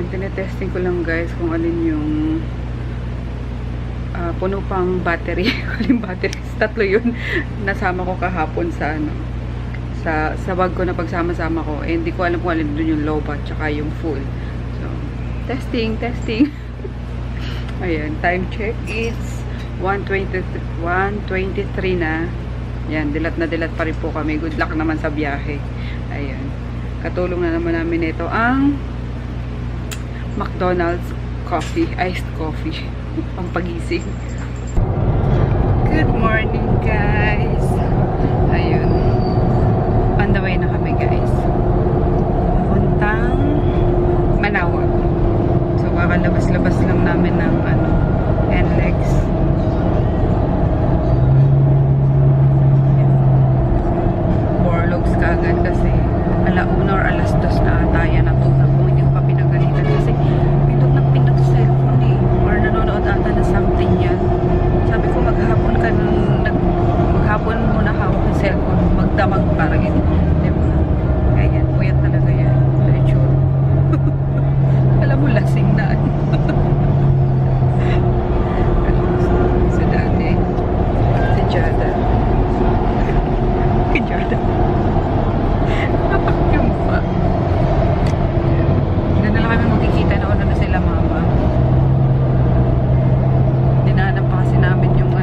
Ayan, tinetesting ko lang guys kung alin yung puno pang battery. Aling battery. Tatlo yun. Nasama ko kahapon sa ano. Sa bag ko na pagsama-sama ko. Eh, hindi ko alam kung alin dun yung low bat tsaka yung full. So, testing. Ayan, time check. It's 1:23 na. Ayan, dilat na dilat pa rin po kami. Good luck naman sa biyahe. Ayan. Katulong na naman namin ito ang McDonald's coffee, iced coffee. Pampagising. Good morning guys. Ayun. On the way na kami guys. Puntang Manawag. So kakalabas-labas lang namin ng NLEX. Borlogs kaagad kasi 1:00 or 2:00 na ata yan natulog ko. Hindi ko pa pinagalitan kasi pinag sa cellphone eh. Or nanonood ata na something yan. Sabi ko maghapon muna hawak ng cellphone. Magdamag para yun. Diba? Kaya yan. Puyat talaga yan. Diretso. Alam mo lasing na. So dati. Si Jada. Si Jada. Napakyong pa. Hindi na lang kami magkikita na na sila mama. Dinahanap pa kasi namin yung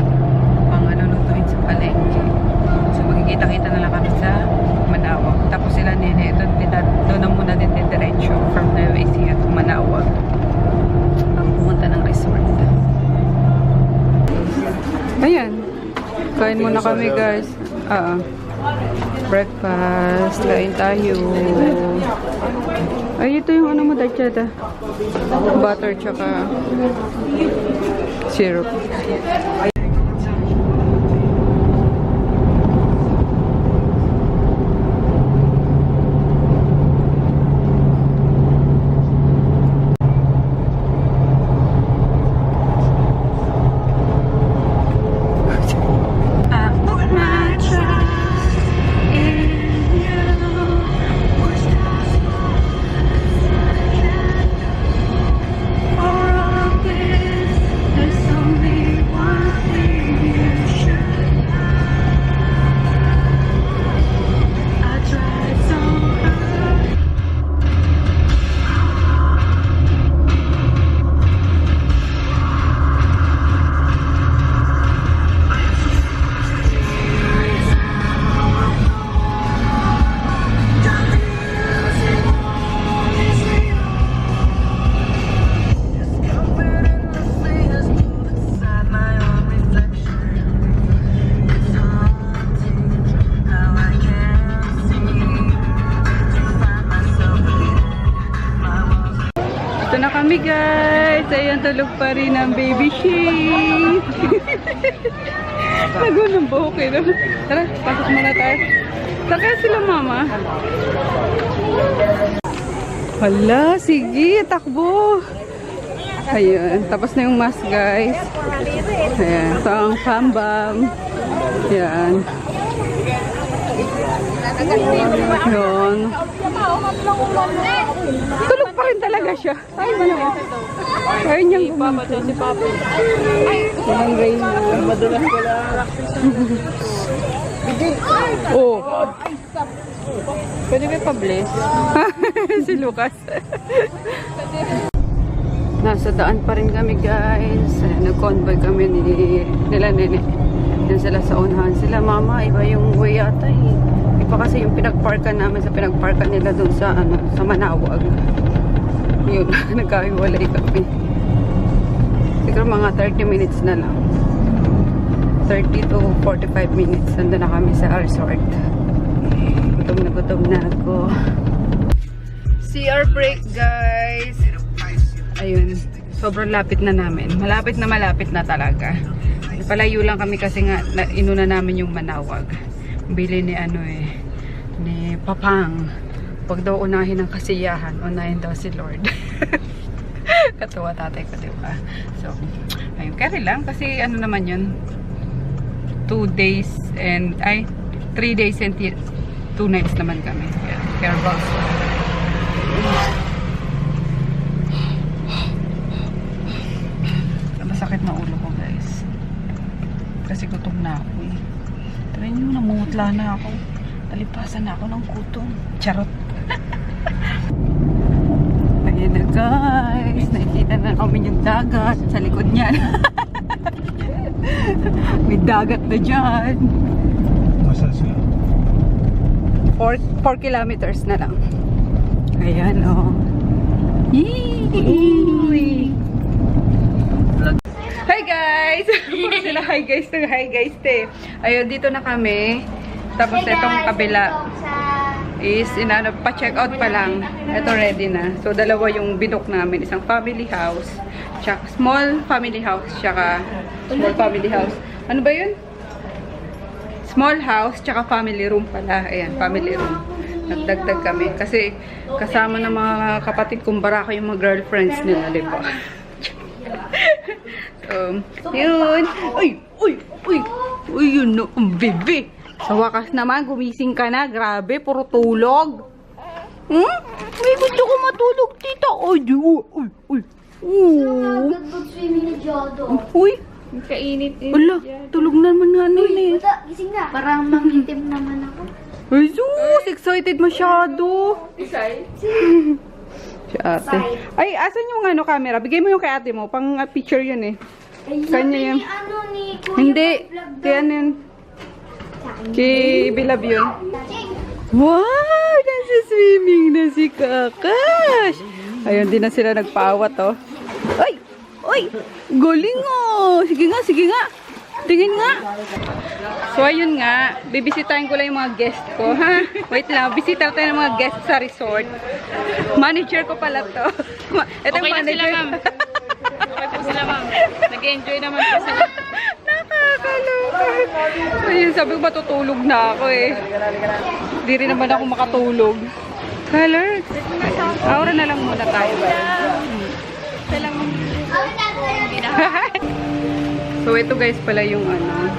pang lutuin sa palengke. So magkikita-kita na lang kami sa Manawag. Tapos sila nene, doon na muna din diretso from Nueva Ecija to Manawag. Ang pumunta ng resort. Ayan. Kain muna kami guys. Breakfast. Kain tayo. Ay, ito yung ano mo, Dachata. Butter tsaka syrup. Na kami guys. Ayan, tulog pa rin ang baby sheep. Lago ng buhok eh. Tara, pasok muna tayo. Saan kaya sila mama? Hala, sige, takbo. Ayan, tapos na yung mask guys. Ayan, ito ang pambang. Ayan. Yun. Tulog pa rin talaga siya. Ay, malawa. Kaya niyang gumawa. Si Papa. Walang rain. Madulas ko lang. Oh. Pwede may pa-bless. Si Lucas. Nasa daan pa rin kami guys. Nag-convoy kami nila nene. Yan sila sa unahan. Sila mama, iba yung way yata eh. Iba kasi yung pinagparkan namin sa pinagparkan nila dun sa sa Manawag. Yun, nagkahiwalay kami. Siguro mga 30 minutes na lang. 30 to 45 minutes. Nandun na kami sa resort. Gutom na ako. CR break guys. Ayun, sobrang lapit na namin. Malapit na talaga. Palayo lang kami kasi nga inuna namin yung Manawag. Bili ni ni Papang. Pag daw unahin ang kasiyahan, unahin daw si Lord. Katuwa tatay ko, diba? So, ayun, carry lang kasi naman yun, 3 days and 2 nights naman kami. Care balls. Putla na ako. Nalipasan na ako ng kutom. Charot. Ayan na guys. Nakikita na namin yung dagat sa likod niyan. May dagat na dyan. Masa sila? 4 kilometers na lang. Ayan o. Yee! Hi guys! Puro sila hi guys to hi guys te. Ayun, dito na kami. Tapos itong kabila is pa-check out pa lang. Ito ready na. So dalawa yung binook namin. Isang family house. Tsaka small family house. Tsaka small family house. Ano ba yun? Small house. Tsaka family room pala. Ayan, family room. Nagdagdag kami. Kasi kasama ng mga kapatid kong barako yung mga girlfriends nila, di ba? So, yun. Uy! Uy! Uy! Uy! Yun no, bebe! Sa wakas naman, gumising ka na. Grabe, puro tulog. Hmm? May gusto ko matulog, tita. Uy! Uy! Uy! Uy! Kainit din. Wala, tulog naman nga nun eh. Gising na. Parang mangitim naman ako. Ay, sus! Excited masyado. Isay? Si ate. Ay, asan yung ano camera? Bigay mo yung kay ate mo. Pang picture yun eh. Kanya yan. Ano ni Kuya? Hindi. Kaya ano yun? Kay Bilab yun. Wow! Nasa swimming na si Kakash. Ayun, din na sila nagpaawat oh. Ay! Ay! Galing oh! Sige nga, sige nga. Tingin nga. So, ayun nga. Bibisitahin ko lang yung mga guest ko, ha? Wait lang. Bisita tayo ng mga guest sa resort. Manager ko pala to. Ito Okay yung na manager. sila, ma'am. Okay po sila, ma'am. Nag-enjoy naman po sila. Nakakaloka. So, yun, sabi ko matutulog na ako eh. Hindi rin naman ako makatulog. Color. Aura na lang muna tayo. So, ito guys pala yung ano,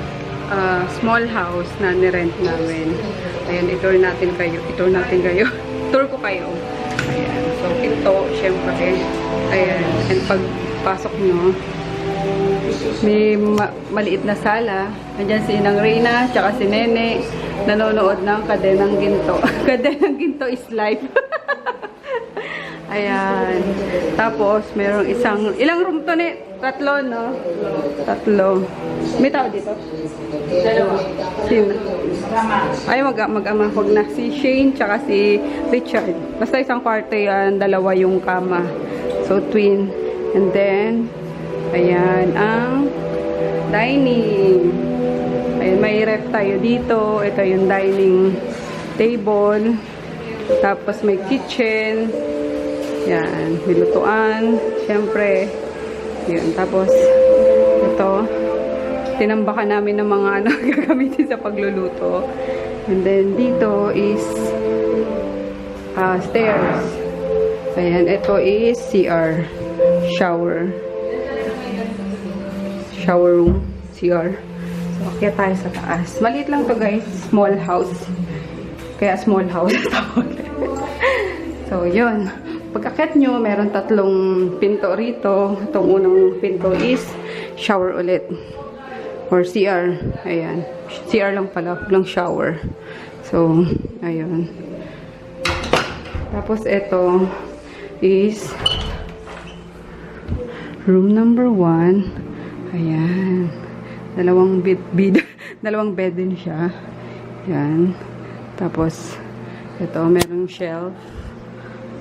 small house na nirent namin. Ayan, i-tour natin kayo. I-tour natin kayo. Tour ko kayo. Ayan. So, ito, syempre. Ayan. And pagpasok nyo, may maliit na sala. Andyan si Inang Reyna, tsaka si Nene. Nanonood ng Kadenang Ginto. Kadenang Ginto is life. Ayan. Tapos, merong isang, ilang room to ne? Tatlo, no? Tatlo. May tao dito? Sino? Ay, mag-ama. Huwag na. Si Shane, tsaka si Richard. Basta isang kwarto yan. Dalawa yung kama. So, twin. And then, ayan, ang dining. Ayan, may ref tayo dito. Ito yung dining table. Tapos, may kitchen. Yan, nilutuan. Siyempre, yun. Tapos, ito, tinambakan namin ng mga ano, gagamitin sa pagluluto. And then, dito is stairs. Ayan, ito is CR. Shower. Shower room. CR. So, kaya tayo sa taas. Maliit lang to guys. Small house. Kaya small house. So, yun. Pag-akit nyo, meron tatlong pinto rito. Itong unang pinto is shower ulit. Or CR. Ayan. CR lang pala. Walang shower. So, ayun. Tapos, ito is room number 1. Ayan. Dalawang bed din siya. Ayan. Tapos, ito, merong shelf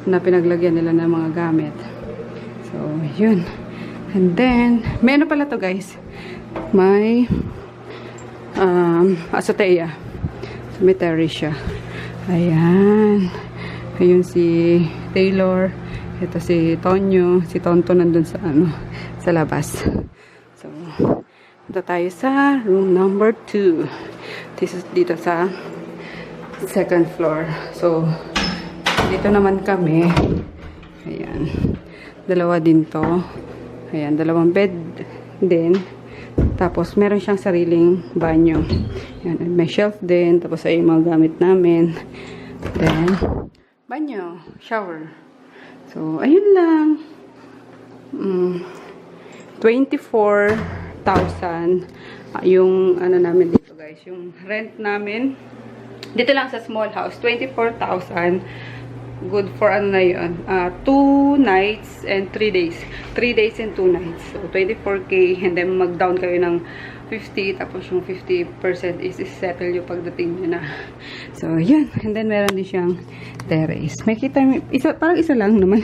na pinaglagyan nila ng mga gamit. So, yun. And then, may ano pala to guys. May azotea. So, may terrace siya. Ayan. Ayun si Taylor. Ito si Tonyo. Si Tonto nandun sa ano, sa labas. So, ito tayo sa room number 2. Dito sa second floor. So, dito naman kami. Ayan. Dalawa din to. Ayan. Dalawang bed din. Tapos, meron siyang sariling banyo. Ayan. May shelf din. Tapos, ay mga gamit namin. Then, banyo. Shower. So, ayun lang. 24,000 yung ano namin dito guys. guys, yung rent namin. Dito lang sa small house, 24,000. Good for ano na yun. 2 nights and 3 days. 3 days and 2 nights. So, 24K. And then, mag-down kayo ng 50. Tapos, yung 50% is settle yung pagdating nyo na. So, yun. And then, meron din siyang terrace. May kita, parang isa lang naman.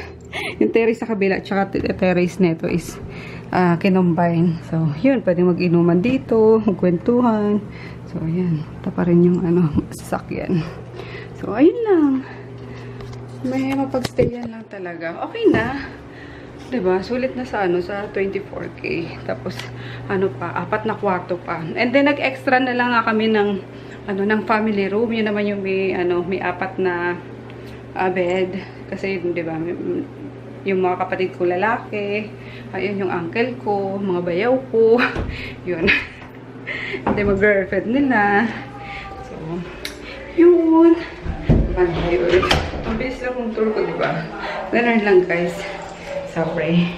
Yung terrace sa kabila, tsaka terrace neto is kinombine. So, yun. Pwede mag-inuman dito, magkwentuhan. So, yun. Ito pa rin yung sasakyan. So, ayun lang. May mapagstayan lang talaga. Okay na. Diba? Sulit na sa sa 24K. Tapos, pa, 4 na kwarto pa. And then, nag-extra na lang nga kami ng, ng family room. Yun naman yung may 4 na bed. Kasi, diba, yung mga kapatid ko lalaki. Ayun yung uncle ko, mga bayaw ko. Yun. And then, mag-girlfriend nila. So, yun. Ayun. Ang bilis lang yung tour ko, diba? Ganun lang, guys. Sorry.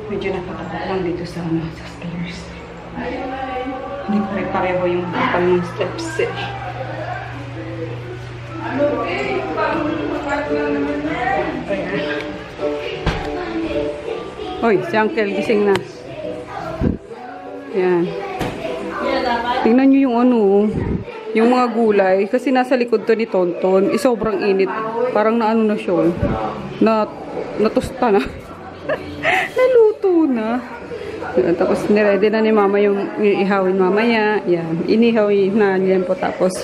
Medyo nakatakot lang dito sa stairs. Hindi ko may pareho yung kapal ng steps eh. Hoy, si Uncle gising na. Yan. Tingnan nyo yung yung mga gulay. Kasi nasa likod to ni Tonton. Sobrang init. Parang na siya. Natusta na. Naluto na. Yan, tapos niready na ni Mama yung ihawin mamaya. Yan. Inihaw na liempo. Tapos,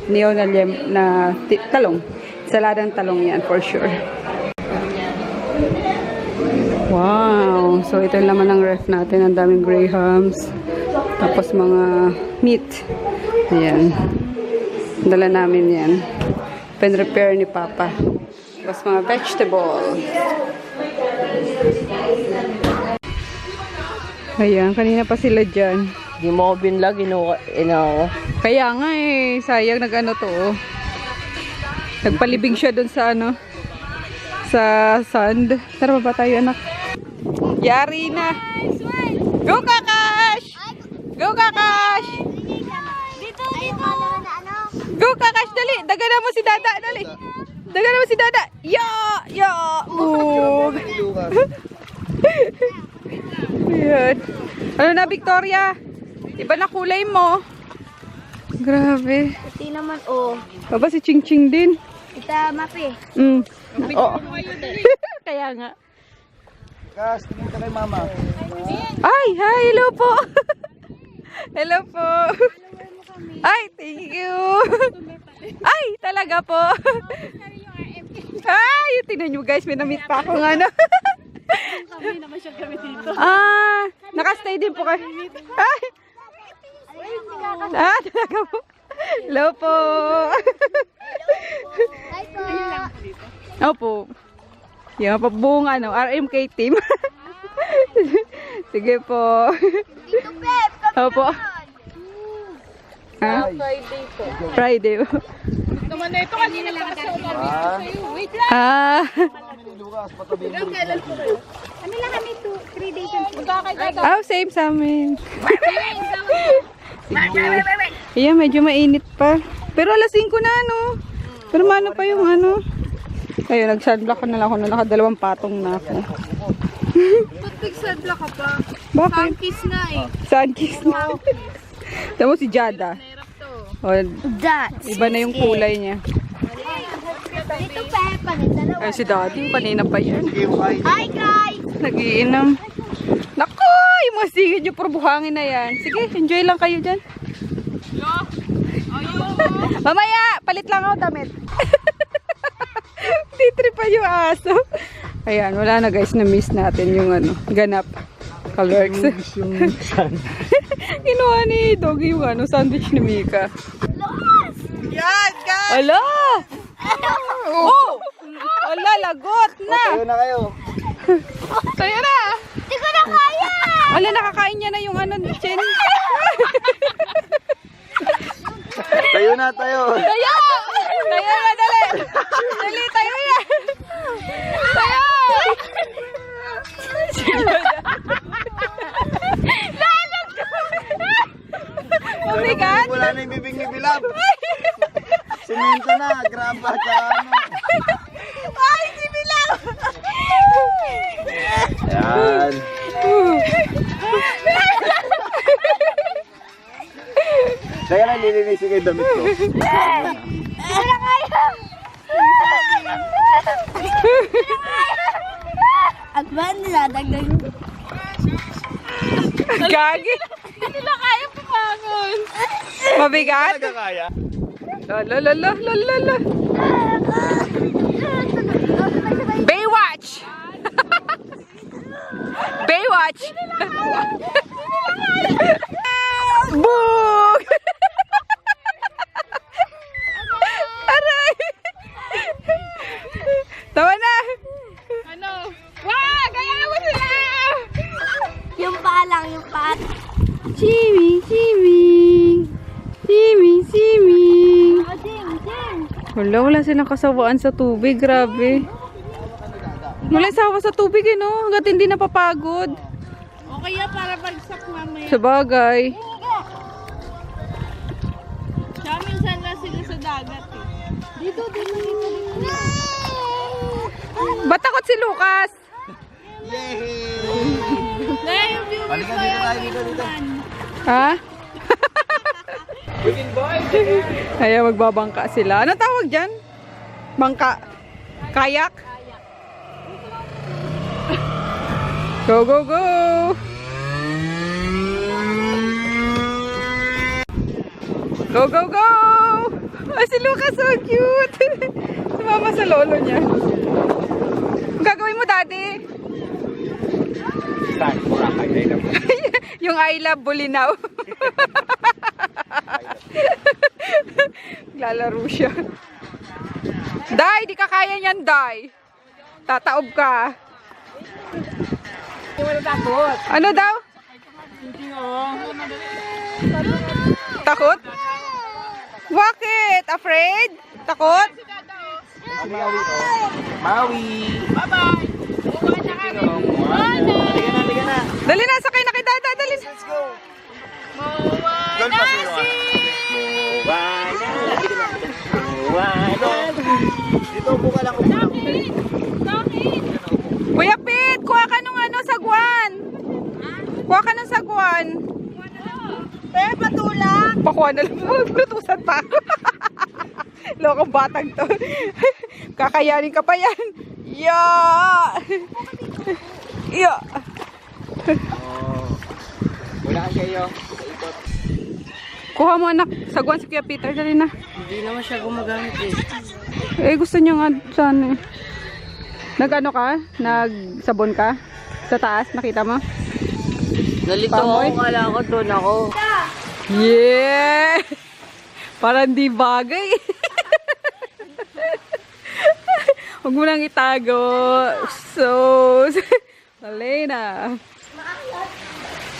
nihaw na na talong. Saladang talong yan, for sure. Wow! So, ito yung laman ng ref natin. Ang daming grahams. Tapos, mga meat. Ayan. Dala namin yan. Pen-repair ni Papa. Tapos, mga vegetables. Ayan. Kanina pa sila dyan. Di mo ako binlag, Kaya nga eh. Sayang nag-ano to. Nagpalibing siya dun sa sa sand. Tara ba tayo, anak? Yari na. Go, Kakash! Go, Kakash! Dito. Go, Kakash, dali! Dagana mo si Dada, dali! Dagana mo si Dada! Ya! Boom! Ayan. Ano na, Victoria? Iba na kulay mo. Grabe. Pati naman, oh. Baba si Ching Ching din. Kita mapi. Oo. Kaya nga. Kas, tingin ka kay Mama. Ay, hi, hello po. Hello po. Ay, thank you. Ay, talaga po. Ay, tingnan nyo guys, may na-meet pa ako nga na. Kami naman siya kami dito. Nakastay din po kayo. Ay. Talaga po. Hello po. Hi po. Opo. Yung buong RMK team. Sige po. Dito, Pep. Opo. Ha? Friday po. Friday. Naman na ito kanina lang sa sa'yo. Wait lang. Hanggang kailan po kayo? Kami lang kami 3 days and 2. Oh, same sa amin. Iya, medyo mainit pa. Pero alas 5 na, Pero mano pa yung Ayun, nag-sunblock na lang ako. Naka2 patong na ako. Ba't nag-sunblock ka pa? Bakit? Sunkiss na eh. Sunkiss na. Tama si Jada. Oh, iba na yung kulay niya. Dito, Pep. Dalawa. Ay, si Daddy, kanina pa yan. Hi, guys! Nagiinom. Naku, yung mga sigid yung puro buhangin na yan. Sige, enjoy lang kayo dyan. Mamaya, palit lang ako damit. Titri pa yung aso. Ayan, wala na guys, na-miss natin yung ganap. Kalorks. Yung sand. Kinuha ni Doggy yung sandwich ni Mika. Yan, guys! Ala! Oh! Ala, lagot na! Tayo na kayo. Tayo na! Hindi ko na kaya! Ala, nakakain niya na yung Chen. Tayo na, tayo. Tayo! Tayo na, dali! Dali, tayo na! Tayo! Intagram pa sa ano. Ay, si Bilang! Yan. Teka lang, lilinisin ko yung damit ko. At ba niladagdag? Gagi. Hindi na kaya pumangon. Mabigat? Kaya? Lalalala. Baywatch! Baywatch! Boog! Aray! Tawa na! Ano? Wah! Gaya mo sila! Yung paa lang, yung paa. Simi! Oh, Jim. Wala silang kasawaan sa tubig. Grabe. Wala sawa sa tubig eh, no? Hanggat hindi napapagod. O kaya para bagsak mamaya. Sa bagay. Siya minsan lang sila sa dagat eh. Dito. Ba't takot si Lucas? Dahil yung view Halika dito tayo, dito. Ha? Kaya magbabangka sila. Ano tawag dyan? Bangka? Kayak? Go! Go! Ay, si Lucas, so cute! Sumama sa lolo niya. Ang gagawin mo, daddy? Yung I love Bulinaw. Lalaro siya. Day, di ka kaya niyan, Day. Tataob ka. Ano daw? Takot? Bakit? Afraid? Takot? Maui. Bye-bye! Buwan na kami! Halika na. Dali na, sakay na kita. Dali. Let's go. Buwan na si! Dito upo ka lang. Bakit? Kuya Pete, kuha ka nung sagwan. Kuha ka ng sagwan. Pero patulak. Pakuha na lang. Lutusan pa. Lokong batang to. Kakayanin ka pa yan. Yeah. Wala kayo. Kuha mo anak. Sagwan si Kuya Peter. Dali na. Hindi naman siya gumagamit eh. Gusto niya nga sana. Nag-ano ka? Nagsabon ka? Sa taas? Nakita mo? Nalito Pamoy? ako, kala ko doon ako. Yeah! Parang di bagay. Huwag mo lang itago. So, dali na.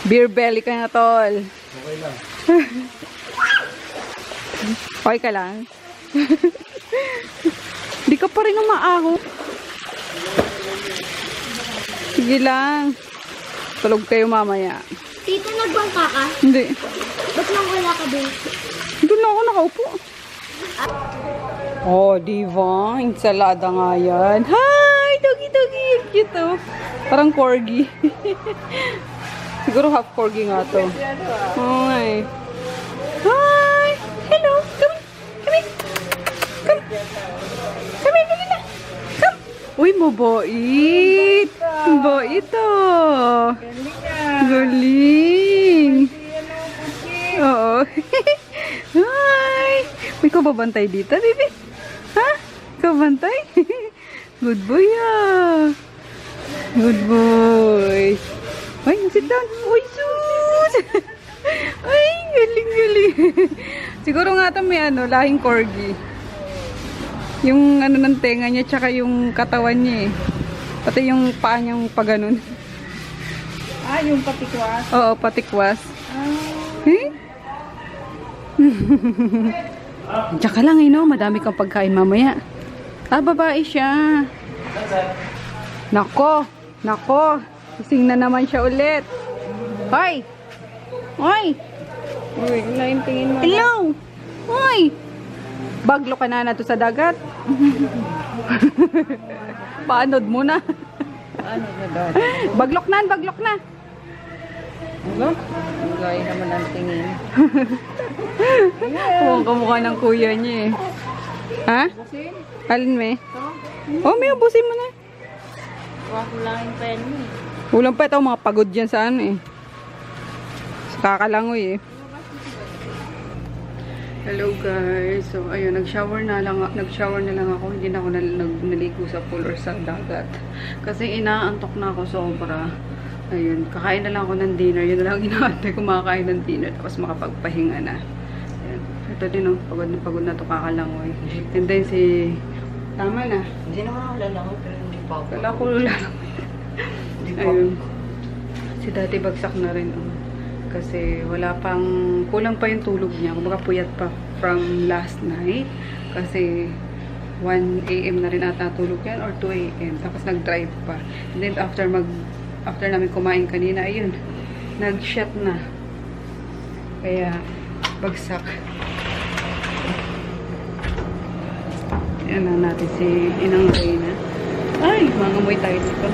Beer belly ka na, tol. Okay lang. Okay ka lang? Di ka pa rin umaaho. Sige lang. Tulog kayo mamaya. Tito, nagbangka ka? Hindi. Ba't lang wala ka doon? Doon ako nakaupo. Oh, diva. Ensalada nga yan. Hi! Doggy! Cute oh. Parang corgi. Siguro half corgi nga to. Okay. Hi! Hello! Come here, dali na. Come! Uy, mabait. Mabait oh. Galing. Oo. Hi! May kababantay dito, baby. Ha? Kabantay? Good boy ah. Good boy. Ay, sit down. Uy, sus! Ay, galing. Siguro nga ito may lahing corgi. Yung ng tenga niya, tsaka yung katawan niya eh. Pati yung paa niyang paganon. Yung patikwas. Oo, patikwas. Eh? Diyan ka lang no? Madami kang pagkain mamaya. Babae siya. Nako. Ising na naman siya ulit. Hoy! Uy, naintingin mo. Hello! Hoy! Baglo ka na to sa dagat. Paanod mo na. Ano na daw? Baglok na, baglok na. Ano? Gaya naman ang tingin. Mukhang kamukha ng kuya niya eh. Ha? Busin? Alin me? Oh, may ubusin mo na. Huwag ko lang yung pen mo eh. Ulang pa ito, mga pagod dyan sa ano eh. Sa kakalangoy eh. Hello guys. So ayun, nag-shower na lang ako. Hindi na ako naligo sa pool or sa dagat. Kasi inaantok na ako sobra. Ayun, kakain na lang ako ng dinner. Yun na lang inaantay ko makakain ng dinner. Tapos makapagpahinga na. Ayun. Ito din oh, pagod na to, kakalangoy. And then si... Tama na. Hindi naman ako lalangoy pero hindi pa ako. Kala ko lalangoy. Ayun. Si dati bagsak na rin oh. Kasi wala pang, kulang pa yung tulog niya. Kumbaga puyat pa from last night. Kasi 1 AM na rin ata tulog yan or 2 AM. Tapos nag-drive pa. And then after namin kumain kanina, ayun, nag-shot na. Kaya bagsak. Ayan na natin si Inang Reyna. Ay, mangamoy tayo dito.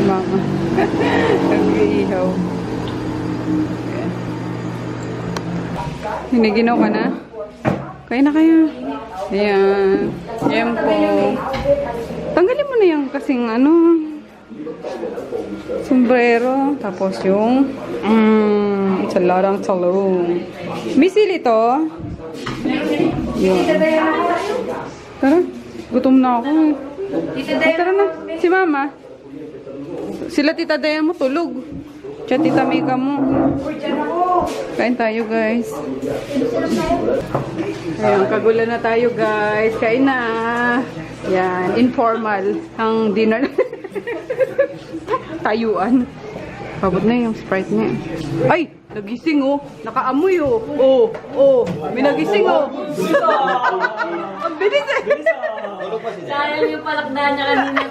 Mama. Nag-iihaw. Hiniginaw ka na? Kaya na kayo. Ayan. Ayan po. Tanggalin mo na yung kasing ano. Sombrero. Tapos yung salarang talong. May sili to? Yun. Tara. Gutom na ako. Tara na. Si mama. Sila tita Daya mo tulog. Tsaka tita Mika mo. Kain tayo guys. Ayan, kagulan na tayo guys. Kain na. Yan, informal ang dinner. Tayuan. Pabot na yung Sprite niya. Ay! Nagising oh. Nakaamoy oh. Oh. May nagising oh. Ang bilis eh. Sayang yung palakda niya kanina.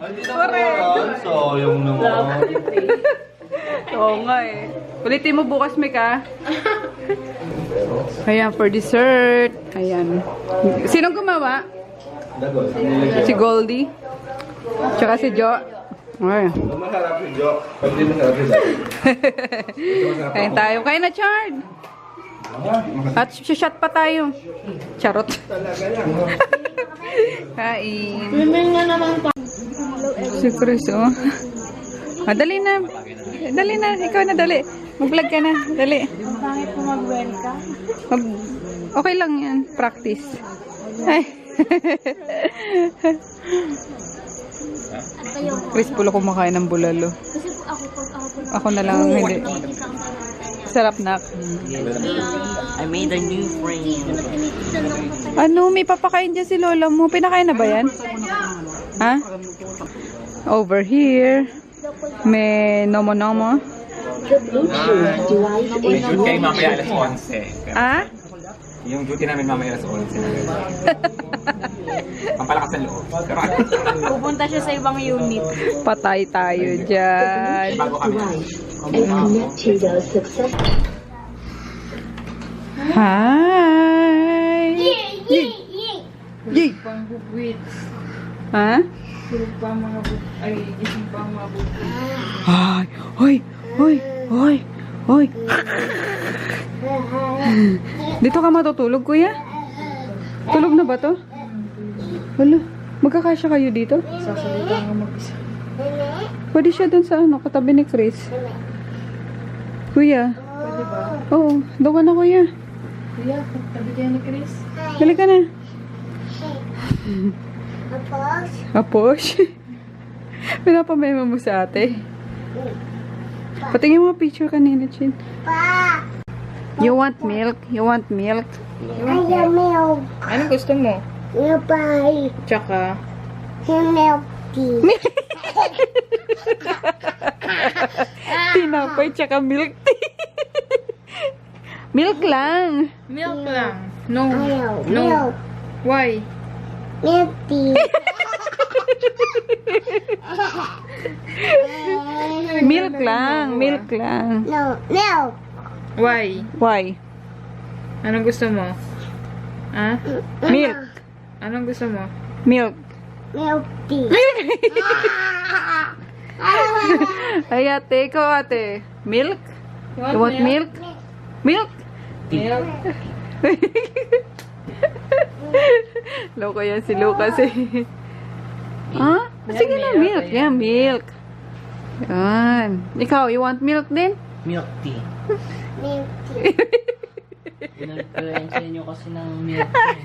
Correct. Sayang naman. Oo nga eh. Ulitin mo bukas, Mika. Ayan, for dessert. Ayan. Sinong gumawa? Si Goldie. Tsaka si Jo. Ay. Masarap yung joke. Pag di masarap yung joke. Kain tayo. Kain na, Chard. At shot pa tayo. Charot. Kain. Limil nga naman pa. Si Chris, oh. Ah, dali na. Dali na. Ikaw na, dali. Mag-vlog ka na. Dali. Bakit po mag-welcome? Okay lang yan. Practice. Ay. Chris, pulo kumakain ng bulalo. Kasi po ako, pag Ako na lang ang hindi. Sarap na. I made a new friend. Ano, may papakain dyan si lola mo. Pinakain na ba yan? Ha? Over here. May nomo-nomo. May shoot kayo mamaya alas 11. Ah? Yung duty namin mamaya alas 11. Pampalakas ng loob. Pupunta siya sa ibang unit. Patay tayo dyan. Bago kami. Hi! Yay! Pang-bubwit. Ha? Surog pa mga bubwit. Ay, gising pa mga bubwit. Ay! Hoy! Hoy! Hoy! Hoy! Dito ka matutulog, kuya? Tulog na ba to? Wala. Magkakasya kayo dito? Sasalita nga mag-isa. Pwede siya dun sa ano, katabi ni Chris. Kuya? Pwede ba? Oo. Doon ka na, kuya. Kuya, tabi kayo ni Chris. Dali ka na. Apos? Pinapamema mo sa ate. Patingin mo picture kanina, Chin. You want milk? You want milk? milk. Anong gusto mo? Milk pie. Tsaka, Milk tea. Tinapay tsaka milk tea. Milk lang. milk lang. No. Ayaw. No. Milk. Why? Milk tea. Milk lang. Milk lang. No. Milk. Why? Why? Anong gusto mo? Ha? Milk. Anong gusto mo? Milk. Milk tea. Ay, ate. Ikaw, ate. Milk? You want milk? Milk? Milk? Loko yan si Lucas eh. Ha? Sige na, milk. Yeah, milk. Yan. Ikaw, you want milk din? Milk tea. Milk tea. Pinag-influensya nyo kasi ng milk tea.